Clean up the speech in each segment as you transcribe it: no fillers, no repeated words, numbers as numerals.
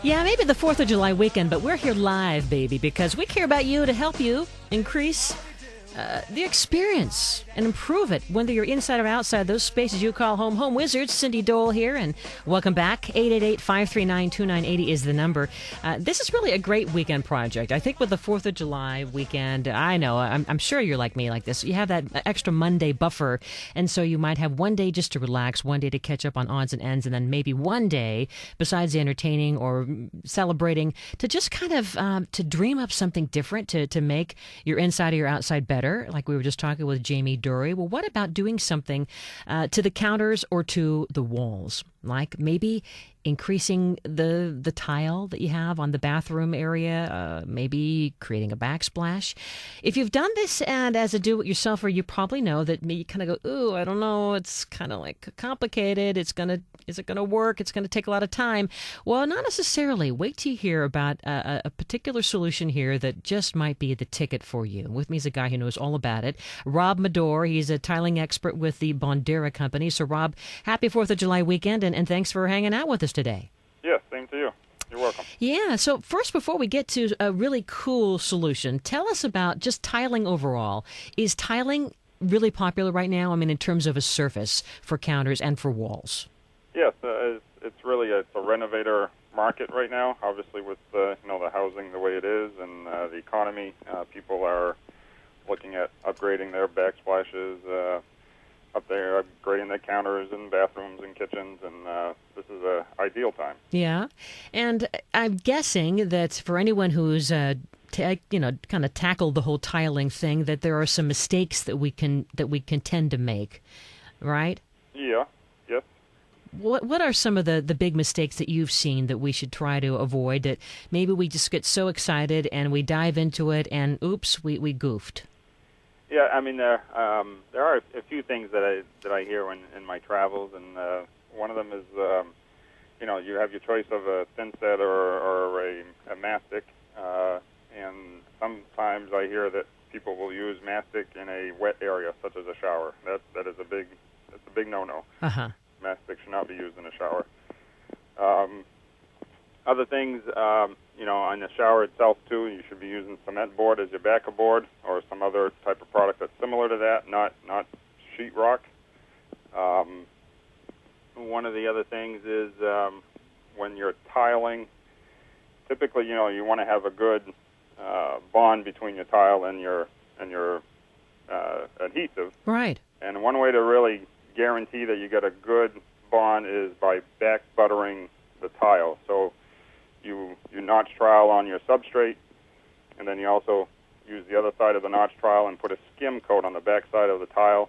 Yeah, maybe the 4th of July weekend, but we're here live, baby, because we care about you to help you increase the experience and improve it, whether you're inside or outside those spaces you call home. Home Wizards, Cindy Dole here, and welcome back. 888-539-2980 is the number. This is really a great weekend project. I think with the 4th of July weekend, I know, I'm sure you're like me like this. You have that extra Monday buffer, and so you might have one day just to relax, one day to catch up on odds and ends, and then maybe one day, besides the entertaining or celebrating, to just kind of to dream up something different to make your inside or your outside better. Like we were just talking with Jamie Dury. Well, what about doing something to the counters or to the walls? Like maybe increasing the tile that you have on the bathroom area, maybe creating a backsplash. If you've done this and as a do-it-yourselfer, you probably know that you kind of go, ooh, I don't know, it's kind of like complicated. Is it going to work? It's going to take a lot of time. Well, not necessarily. Wait till you hear about a particular solution here that just might be the ticket for you. With me is a guy who knows all about it, Rob Medor. He's a tiling expert with the Bondera Company. So, Rob, happy 4th of July weekend, and thanks for hanging out with us today. Yes, same to you. You're welcome. Yeah, so first, before we get to a really cool solution, tell us about just tiling overall. Is tiling really popular right now? I mean, in terms of a surface for counters and for walls? Yes, it's really a renovator market right now. Obviously, with the housing the way it is and the economy, people are looking at upgrading their backsplashes up there, upgrading their counters and bathrooms and kitchens, and this is an ideal time. Yeah, and I'm guessing that for anyone who's kind of tackled the whole tiling thing, that there are some mistakes that we can tend to make, right? Yeah. Yes. What are some of the big mistakes that you've seen that we should try to avoid? That maybe we just get so excited and we dive into it and oops, we goofed. Yeah, I mean there are a few things that I hear in my travels, and one of them is you have your choice of a thin set or a mastic, and sometimes I hear that people will use mastic in a wet area such as a shower. That is a big no-no. Uh-huh. Mastic should not be used in a shower. Other things, on the shower itself too, you should be using cement board as your backer board or some other type of product that's similar to that, not sheetrock. One of the other things is when you're tiling, typically, you want to have a good bond between your tile and your adhesive. Right. And one way to really guarantee that you get a good bond is by back buttering the tile. So you notch trowel on your substrate, and then you also use the other side of the notch trowel and put a skim coat on the back side of the tile,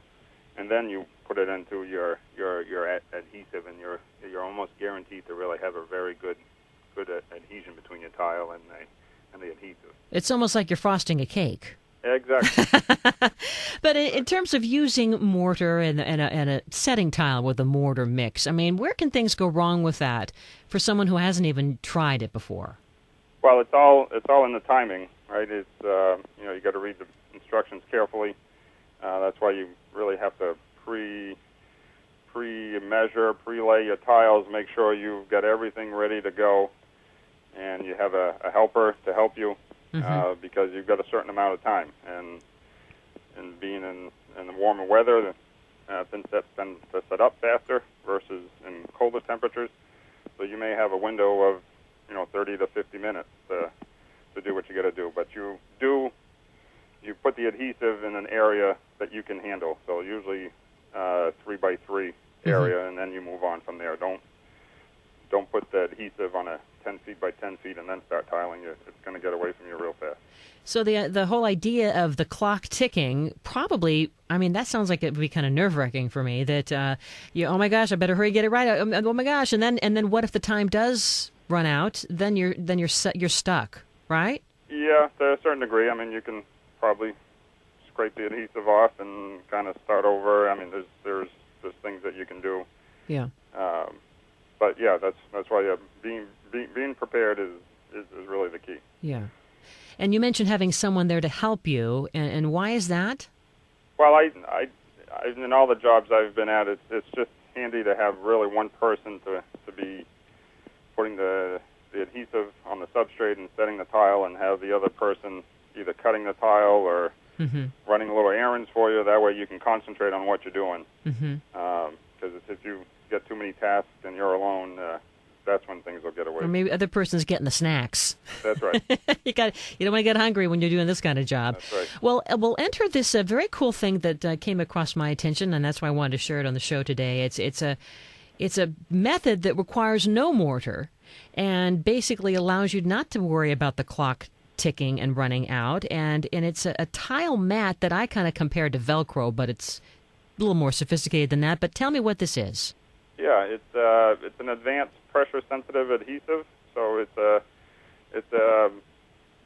and then you put it into your adhesive, and you're almost guaranteed to really have a very good adhesion between your tile and the adhesive. It's almost like you're frosting a cake. Exactly. But in terms of using mortar and a setting tile with a mortar mix, I mean, where can things go wrong with that for someone who hasn't even tried it before? Well, it's all in the timing, right? It's you got to read the instructions carefully. That's why you really have to pre-measure, pre-lay your tiles, make sure you've got everything ready to go, and you have a helper to help you. Mm-hmm. Because you've got a certain amount of time, and being in the warmer weather, thin sets tend to set up faster versus in colder temperatures. So you may have a window of 30 to 50 minutes to do what you got to do. But you put the adhesive in an area that you can handle. So usually 3x3 area, mm-hmm. and then you move on from there. Don't put the adhesive on a 10 feet by 10 feet and then start tiling. It's going to get away from you real fast. So the whole idea of the clock ticking probably, I mean, that sounds like it would be kind of nerve-wracking for me that, oh my gosh, I better hurry get it right. Oh my gosh. And then what if the time does run out? Then you're stuck, right? Yeah, to a certain degree. I mean, you can probably scrape the adhesive off and kind of start over. I mean, there's things that you can do. Yeah. But yeah, that's why being prepared is really the key. Yeah. And you mentioned having someone there to help you, and why is that? Well, I in all the jobs I've been at, it's just handy to have really one person to be putting the adhesive substrate and setting the tile, and have the other person either cutting the tile or running little errands for you. That way you can concentrate on what you're doing. Because if you get too many tasks and you're alone, that's when things will get away. Or maybe the other person's getting the snacks. That's right. You don't want to get hungry when you're doing this kind of job. That's right. Well, we'll enter this very cool thing that came across my attention, and that's why I wanted to share it on the show today. It's a method that requires no mortar and basically allows you not to worry about the clock ticking and running out. And it's a tile mat that I kind of compared to Velcro, but it's a little more sophisticated than that. But tell me what this is. Yeah, it's an advanced pressure-sensitive adhesive. So it's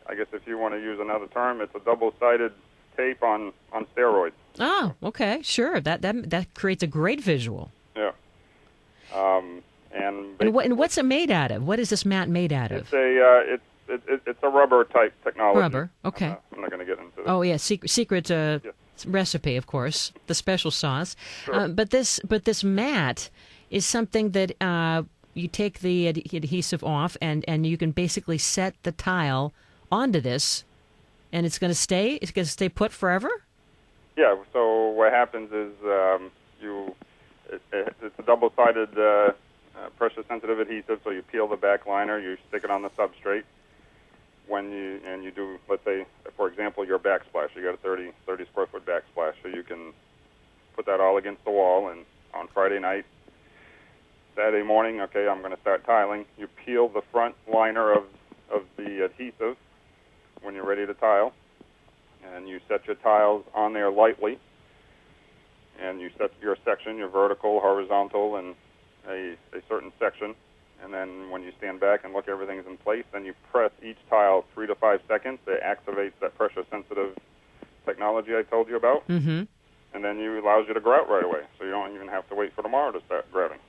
I guess if you want to use another term, it's a double-sided tape on steroids. Oh, okay, sure. That creates a great visual. Yeah. And what's it made out of? What is this mat made out of? It's a rubber type technology. Rubber. Okay. I'm not going to get into that. Oh yeah, secret recipe, of course, the special sauce. Sure. But this mat is something that you take the adhesive off, and you can basically set the tile onto this, and it's going to stay put forever. Yeah. So what happens is it's a double-sided pressure-sensitive adhesive. So you peel the back liner, you stick it on the substrate. When you do, let's say, for example, your backsplash, you got a 30 square foot backsplash, so you can put that all against the wall. And on Friday night, Saturday morning, okay, I'm going to start tiling. You peel the front liner of the adhesive when you're ready to tile, and you set your tiles on there lightly, and you set your section, your vertical, horizontal, and a certain section. And then when you stand back and look, everything's in place, then you press each tile 3 to 5 seconds. It activates that pressure-sensitive technology I told you about, and then it allows you to grout right away, so you don't even have to wait for tomorrow to start grouting.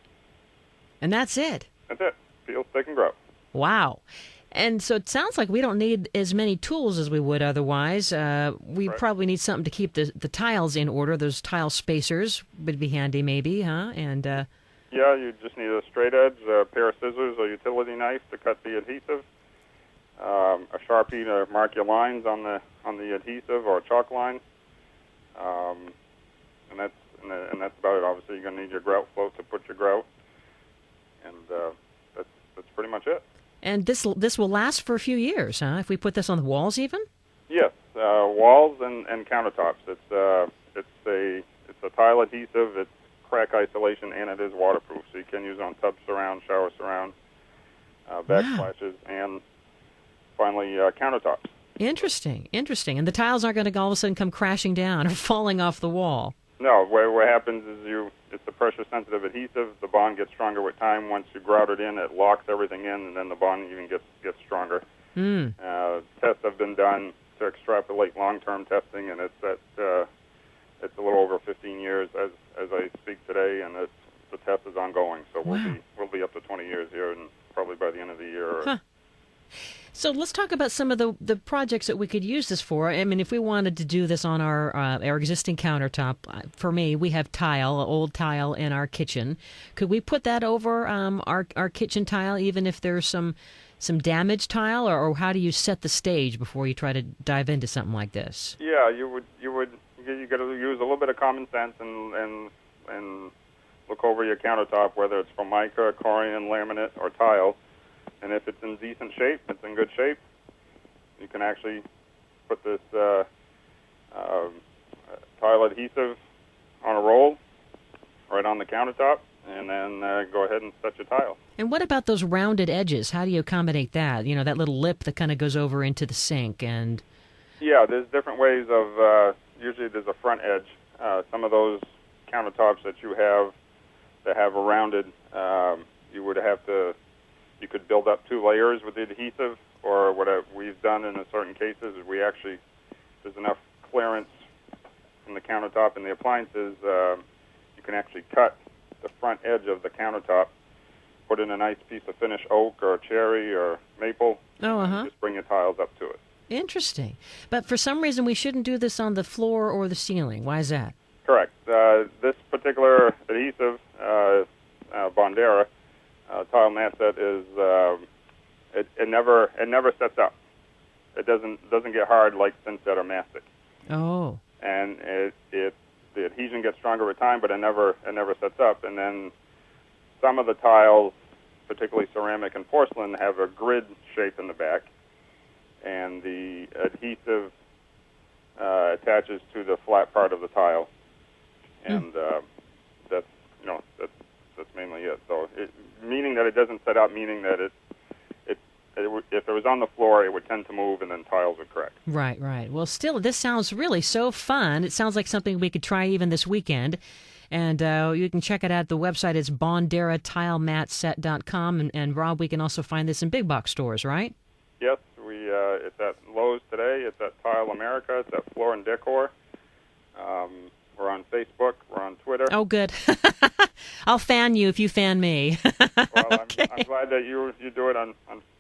And that's it? That's it. Peel, stick, and grout. Wow. And so it sounds like we don't need as many tools as we would otherwise. We probably need something to keep the tiles in order. Those tile spacers would be handy maybe, huh? And yeah, you just need a straight edge, a pair of scissors or utility knife to cut the adhesive, a Sharpie to mark your lines on the adhesive or a chalk line, and that's about it. Obviously, you're going to need your grout float to put your grout, and that's pretty much it. And this will last for a few years, huh? If we put this on the walls, even. Yes, walls and countertops. It's a tile adhesive. It's crack isolation, and it is waterproof, so you can use it on tub surround, shower surround, backsplashes, and finally countertops. Interesting. And the tiles aren't going to all of a sudden come crashing down or falling off the wall. No, what happens is it's a pressure-sensitive adhesive. The bond gets stronger with time. Once you grout it in, it locks everything in, and then the bond even gets stronger. Tests have been done to extrapolate long-term testing, and it's a little over 15 years as I speak today, and the test is ongoing. So we'll be up to 20 years here, and probably by the end of the year. Huh. So let's talk about some of the projects that we could use this for. I mean, if we wanted to do this on our existing countertop, for me, we have old tile in our kitchen. Could we put that over our kitchen tile, even if there's some damaged tile, or how do you set the stage before you try to dive into something like this? Yeah, you got to use a little bit of common sense and look over your countertop, whether it's Formica, corian, laminate, or tile. And if it's in decent shape, it's in good shape, you can actually put this tile adhesive on a roll right on the countertop, and then go ahead and set your tile. And what about those rounded edges? How do you accommodate that? You know, that little lip that kind of goes over into the sink. And yeah, there's different ways of, usually there's a front edge. Some of those countertops that you have that have a rounded, you could build up 2 layers with the adhesive, or what we've done in certain cases is there's enough clearance from the countertop and the appliances, you can actually cut the front edge of the countertop, put in a nice piece of finished oak or cherry or maple, and just bring your tiles up to it. Interesting. But for some reason we shouldn't do this on the floor or the ceiling. Why is that? Correct. This particular adhesive, Bondera, tile mat set is it never sets up. It doesn't get hard like thinset or mastic. Oh. And the adhesion gets stronger with time, but it never sets up. And then some of the tiles, particularly ceramic and porcelain, have a grid shape in the back, and the adhesive attaches to the flat part of the tile, and that's mainly it. So, meaning that it doesn't set up, meaning that if it was on the floor, it would tend to move, and then tiles would crack. Right, right. Well, still, this sounds really so fun. It sounds like something we could try even this weekend. And you can check it out. The website is bonderatilematset.com. And Rob, we can also find this in big box stores, right? Yes, it's at Lowe's today. It's at Tile America. It's at Floor and Decor. We're on Facebook. We're on Twitter. Oh, good. I'll fan you if you fan me. Well, Okay. I'm glad that you do it on.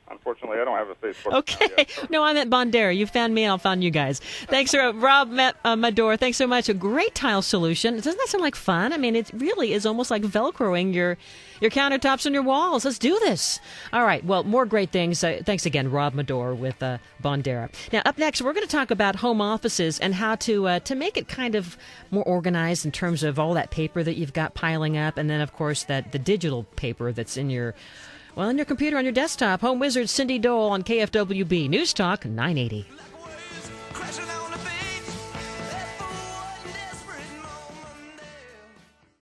Unfortunately, I don't have a Facebook. Okay. Yet, so. No, I'm at Bondera. You found me, and I'll find you guys. Thanks, Rob Mador. Thanks so much. A great tile solution. Doesn't that sound like fun? I mean, it really is almost like Velcro-ing your countertops and your walls. Let's do this. All right. Well, more great things. Thanks again, Rob Mador with Bondera. Now, up next, we're going to talk about home offices and how to make it kind of more organized in terms of all that paper that you've got piling up, and then, of course, the digital paper that's in your computer on your desktop. Home Wizard Cindy Dole on KFWB News Talk 980.